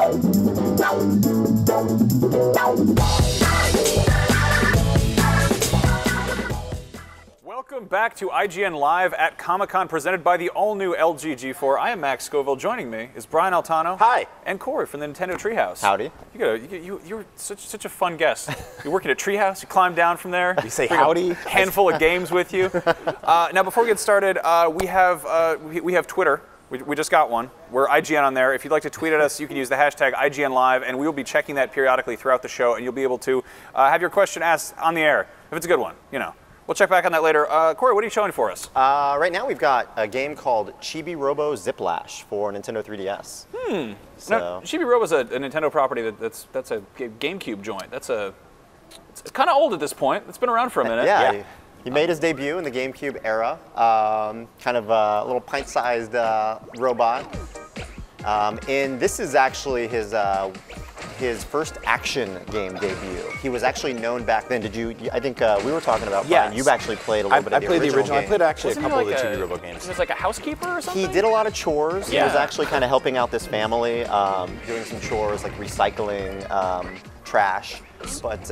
Welcome back to IGN Live at Comic-Con, presented by the all-new LG G4. I am Max Scoville. Joining me is Brian Altano. Hi. And Corey from the Nintendo Treehouse. Howdy. You're such a fun guest. You work at a treehouse, you climb down from there. You say howdy. A handful of games with you. Now, before we get started, we have Twitter. We just got one. We're IGN on there. If you'd like to tweet at us, you can use the hashtag IGN Live, and we will be checking that periodically throughout the show, and you'll be able to have your question asked on the air, if it's a good one, you know. We'll check back on that later. Corey, what are you showing for us? Right now we've got a game called Chibi-Robo Zip Lash for Nintendo 3DS. So. Now, Chibi-Robo is a Nintendo property that's a GameCube joint. It's kind of old at this point. It's been around for a minute. Yeah. He made his debut in the GameCube era. Kind of a little pint-sized robot. And this is actually his first action game debut. He was actually known back then. Did you? I think we were talking about. Brian, you've actually played a little bit of the original. I played the original. I played actually a couple of the Chibi-Robo games. He was like a housekeeper or something? He did a lot of chores. Yeah. He was actually kind of helping out this family, doing some chores like recycling trash. But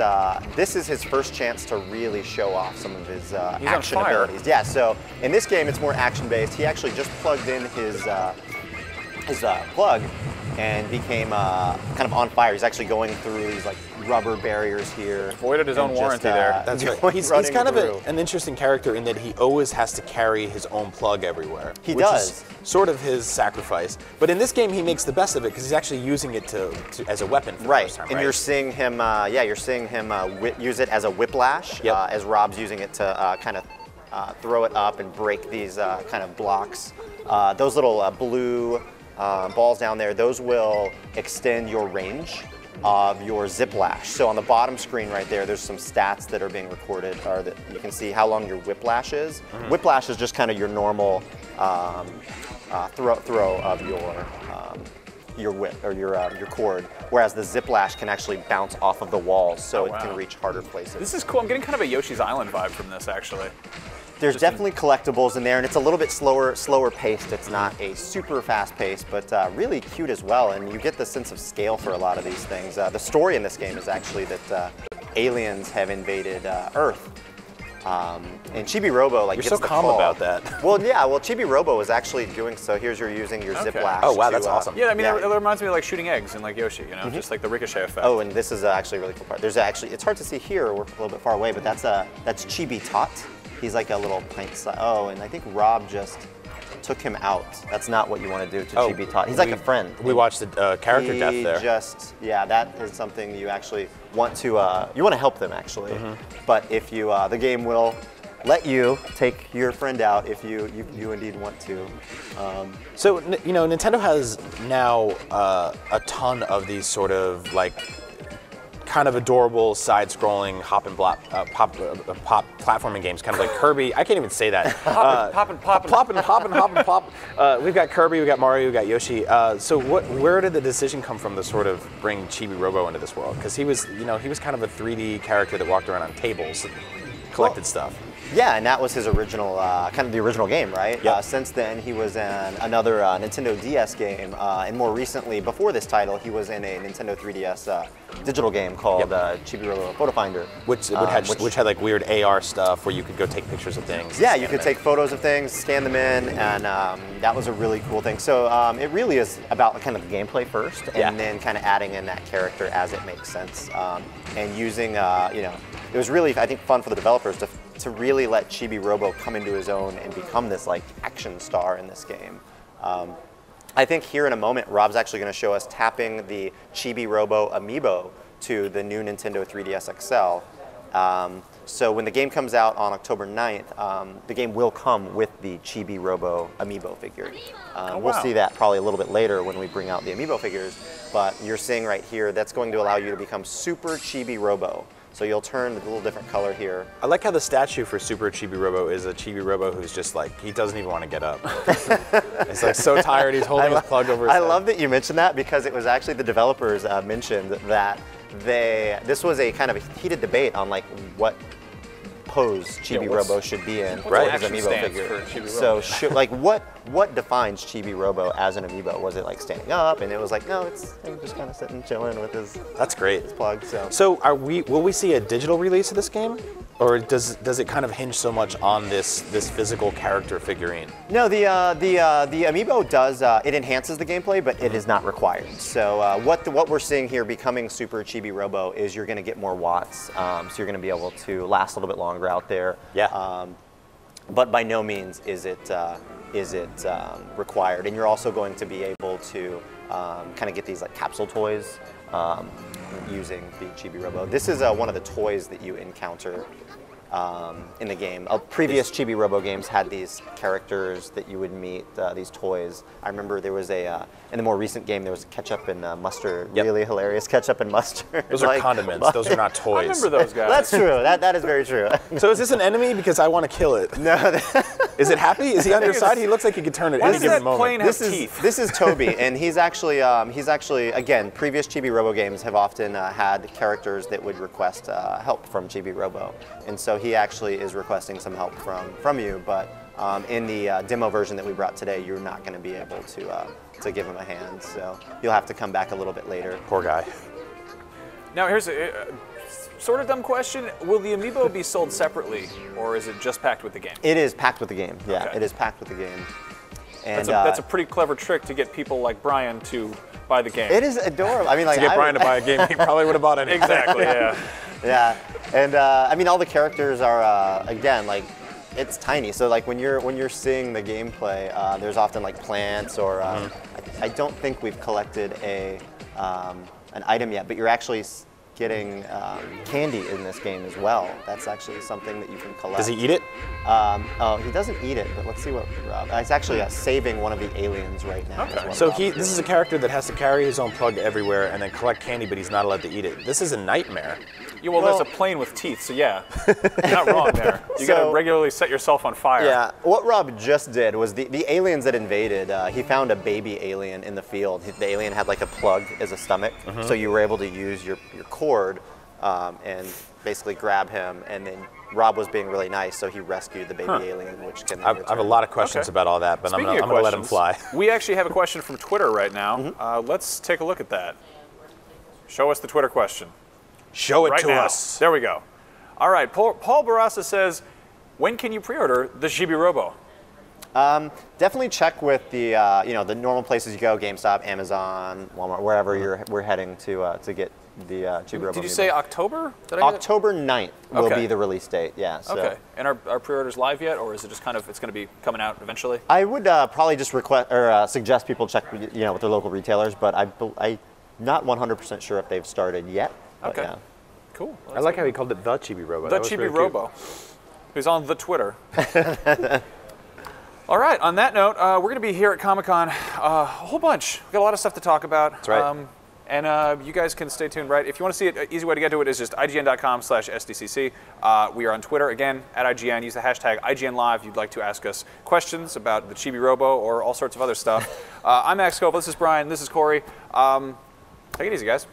this is his first chance to really show off some of his action abilities. Yeah. So in this game, it's more action-based. He actually just plugged in his plug and became kind of on fire. He's actually going through these like rubber barriers here. Voided his own warranty there. That's right. He's kind of an interesting character in that he always has to carry his own plug everywhere. He which does. Is sort of his sacrifice. But in this game, he makes the best of it because he's actually using it as a weapon for the first time. And you're seeing him, you're seeing him use it as a whiplash, as Rob's using it to kind of throw it up and break these kind of blocks. Those little blue balls down there, those will extend your range of your zip lash. So on the bottom screen right there, there's some stats that are being recorded, or that you can see how long your whiplash is. Whiplash is just kind of your normal throw of your whip or your cord, whereas the zip lash can actually bounce off of the walls, so it can reach harder places. This is cool. I'm getting kind of a Yoshi's Island vibe from this, actually. There's definitely collectibles in there, and it's a little bit slower paced. It's not a super fast pace, but really cute as well, and you get the sense of scale for a lot of these things. The story in this game is actually that aliens have invaded Earth. And Chibi-Robo You're so calm about that. Well, yeah. Well, Chibi-Robo was actually doing so. Here's using your zip lash. Oh wow, that's awesome. Yeah, I mean, it reminds me of like shooting eggs in like Yoshi, you know, just like the ricochet effect. Oh, and this is actually a really cool part. There's actually, it's hard to see here. We're a little bit far away, but that's Chibi-Tot. He's like a little pint size. Oh, and I think Rob just took him out. That's not what you want to do to Chibi-Tot. He's like a friend. We watched the character death there. That is something you actually want to, help them actually. But if you, the game will let you take your friend out if you indeed want to. So, you know, Nintendo has now a ton of these sort of like kind of adorable side-scrolling hop and pop platforming games, kind of like Kirby. I can't even say that. Pop and pop. We've got Kirby, we've got Mario, we've got Yoshi. So where did the decision come from to sort of bring Chibi-Robo into this world? Because he was kind of a 3D character that walked around on tables, collected stuff. Yeah, and that was his original, kind of the original game, right? Yep. Since then, he was in another Nintendo DS game, and more recently, before this title, he was in a Nintendo 3DS digital game called Chibi-Robo Photo Finder. Which had like weird AR stuff where you could go take pictures of things. Yeah, you could take photos of things, scan them in, and that was a really cool thing. So it really is about kind of the gameplay first, and then kind of adding in that character as it makes sense, and using, it was really, I think, fun for the developers to really let Chibi-Robo come into his own and become this like action star in this game. I think here in a moment, Rob's actually going to show us tapping the Chibi-Robo amiibo to the new Nintendo 3DS XL. So when the game comes out on October 9th, the game will come with the Chibi-Robo amiibo figure. We'll see that probably a little bit later when we bring out the amiibo figures, but you're seeing right here, that's going to allow you to become Super Chibi-Robo. So you'll turn a little different color here. I like how the statue for Super Chibi-Robo is a Chibi-Robo who's just like, he doesn't even want to get up. He's like so tired, he's holding his plug over his head. I love that you mentioned that because it was actually the developers mentioned that this was a kind of a heated debate on like what pose Chibi-Robo should be in for his amiibo figure. So like what defines Chibi-Robo as an amiibo? Was it like standing up? And it was like, no, it's just kind of sitting, chilling with his. That's great. His plug. So will we see a digital release of this game, or does it kind of hinge so much on this physical character figurine? No, the amiibo does it enhances the gameplay, but it is not required. So what we're seeing here becoming Super Chibi-Robo is you're going to get more watts, so you're going to be able to last a little bit longer out there. Yeah. But by no means is it required, and you're also going to be able to kind of get these like capsule toys using the Chibi-Robo. This is one of the toys that you encounter in the game. Previous Chibi-Robo games had these characters that you would meet, these toys. I remember there was in the more recent game, there was ketchup and mustard. Yep. Really hilarious ketchup and mustard. Those are condiments. Those are not toys. I remember those guys. That's true. That is very true. So is this an enemy? Because I want to kill it. No. Is it happy? Is he on your side? He looks like he could turn at any given moment. Plane have teeth? This is Toby, and he's actually again, previous Chibi-Robo games have often had characters that would request help from Chibi-Robo, and so he actually is requesting some help from you. But in the demo version that we brought today, you're not going to be able to give him a hand, so you'll have to come back a little bit later. Poor guy. Now here's a sort of dumb question. Will the amiibo be sold separately, or is it just packed with the game? It is packed with the game, yeah. Okay. It is packed with the game. And That's a pretty clever trick to get people like Brian to buy the game. It is adorable. I mean, like, To get Brian to buy a game, he probably would have bought it. Exactly, yeah. Yeah, and I mean, all the characters are again like it's tiny. So like when you're seeing the gameplay, there's often like plants or I don't think we've collected an item yet, but you're actually getting candy in this game as well. That's actually something that you can collect. Does he eat it? Oh, he doesn't eat it, but let's see what Rob. It's actually saving one of the aliens right now. Okay. So this is a character that has to carry his own plug everywhere and then collect candy, but he's not allowed to eat it. This is a nightmare. Yeah, well, there's a plane with teeth, so yeah, you're not wrong there. You gotta regularly set yourself on fire. Yeah, what Rob just did was the aliens that invaded, he found a baby alien in the field. The alien had like a plug as a stomach, so you were able to use your cord and basically grab him, and then Rob was being really nice, so he rescued the baby alien, which can I have a lot of questions about all that, but I'm going to let him fly. We actually have a question from Twitter right now. Let's take a look at that. Show us the Twitter question. Show it right to now. us. There we go. All right, Paul Barassa says, when can you pre-order the Chibi-Robo? Definitely check with the the normal places you go, GameStop, Amazon, Walmart, wherever we're heading to get the Chibi-Robo. Did you say October? October 9th will be the release date, yeah. So. Okay, and are pre-orders live yet, or is it just kind of, it's going to be coming out eventually? I would probably just request or suggest people check with their local retailers, but I'm not 100% sure if they've started yet. Okay. Yeah. Cool. Well, I like how he called it the Chibi-Robo. The Chibi-Robo, who's on the Twitter. All right, on that note, we're going to be here at Comic-Con a whole bunch. We've got a lot of stuff to talk about. That's right. And you guys can stay tuned, right? If you want to see it, an easy way to get to it is just ign.com/SDCC. We are on Twitter, again, at IGN. Use the hashtag IGNLive if you'd like to ask us questions about the Chibi-Robo or all sorts of other stuff. I'm Max Cove. This is Brian. This is Corey. Take it easy, guys.